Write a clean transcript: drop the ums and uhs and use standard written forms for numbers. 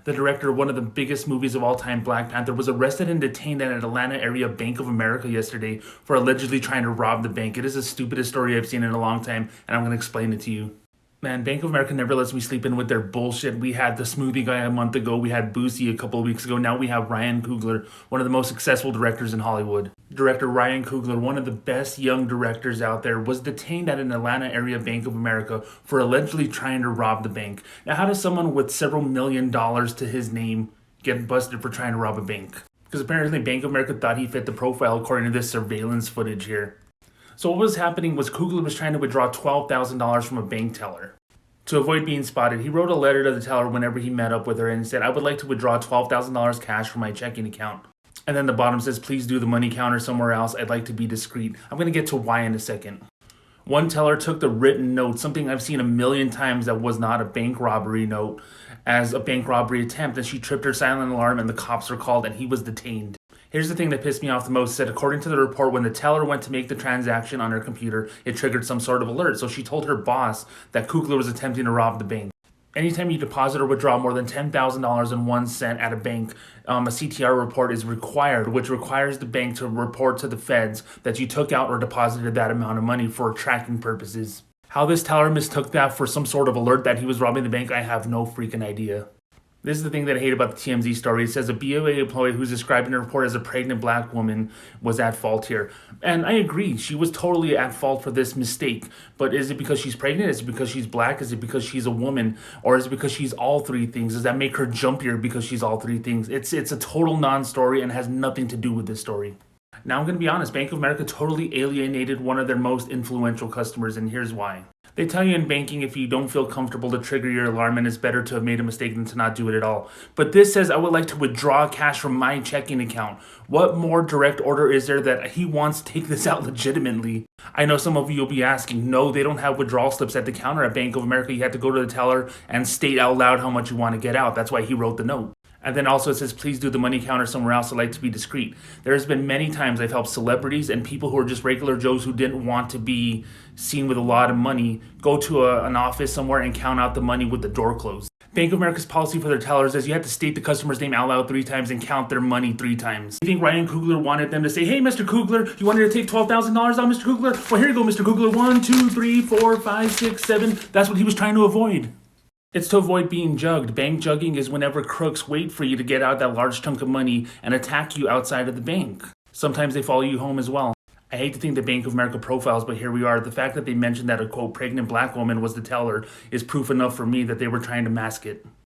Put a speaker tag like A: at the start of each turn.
A: the director of one of the biggest movies of all time, Black Panther, was arrested and detained at an Atlanta area Bank of America yesterday for allegedly trying to rob the bank. It is the stupidest story I've seen in a long time, and I'm going to explain it to you. Man, Bank of America never lets me sleep in with their bullshit. We had the smoothie guy a month ago. We had Boosie a couple of weeks ago. Now we have Ryan Coogler, one of the most successful directors in Hollywood. Director Ryan Coogler, one of the best young directors out there, was detained at an Atlanta area Bank of America for allegedly trying to rob the bank. Now, how does someone with several $1,000,000 to his name get busted for trying to rob a bank? Because apparently Bank of America thought he fit the profile according to this surveillance footage here. So what was happening was Coogler was trying to withdraw $12,000 from a bank teller. To avoid being spotted, he wrote a letter to the teller whenever he met up with her and said, "I would like to withdraw $12,000 cash from my checking account." And then the bottom says, "Please do the money counter somewhere else. I'd like to be discreet." I'm going to get to why in a second. One teller took the written note, something I've seen a million times that was not a bank robbery note, as a bank robbery attempt, and she tripped her silent alarm and the cops were called and he was detained. Here's the thing that pissed me off the most. Said according to the report, when the teller went to make the transaction on her computer, it triggered some sort of alert. So she told her boss that Coogler was attempting to rob the bank. Anytime you deposit or withdraw more than $10,000 at a bank, a CTR report is required, which requires the bank to report to the feds that you took out or deposited that amount of money for tracking purposes. How this teller mistook that for some sort of alert that he was robbing the bank, I have no freaking idea. This is the thing that I hate about the TMZ story. It says a BOA employee who's described in a report as a pregnant black woman was at fault here. And I agree, she was totally at fault for this mistake. But is it because she's pregnant? Is it because she's black? Is it because she's a woman? Or is it because she's all three things? Does that make her jumpier because she's all three things? It's a total non-story and has nothing to do with this story. Now I'm going to be honest, Bank of America totally alienated one of their most influential customers, and here's why. They tell you in banking if you don't feel comfortable to trigger your alarm, and it's better to have made a mistake than to not do it at all. But this says I would like to withdraw cash from my checking account. What more direct order is there that he wants to take this out legitimately? I know some of you will be asking, no, they don't have withdrawal slips at the counter at Bank of America. You have to go to the teller and state out loud how much you want to get out. That's why he wrote the note. And then also it says, please do the money counter somewhere else. I'd like to be discreet. There's been many times I've helped celebrities and people who are just regular Joes who didn't want to be seen with a lot of money go to an office somewhere and count out the money with the door closed. Bank of America's policy for their tellers is you have to state the customer's name out loud 3 times and count their money 3 times. You think Ryan Coogler wanted them to say, "Hey, Mr. Coogler, you wanted to take $12,000 out, Mr. Coogler? Well, here you go, Mr. Coogler. 1, 2, 3, 4, 5, 6, 7. That's what he was trying to avoid. It's to avoid being jugged. Bank jugging is whenever crooks wait for you to get out that large chunk of money and attack you outside of the bank. Sometimes they follow you home as well. I hate to think the Bank of America profiles, but here we are. The fact that they mentioned that a, quote, pregnant black woman was the teller is proof enough for me that they were trying to mask it.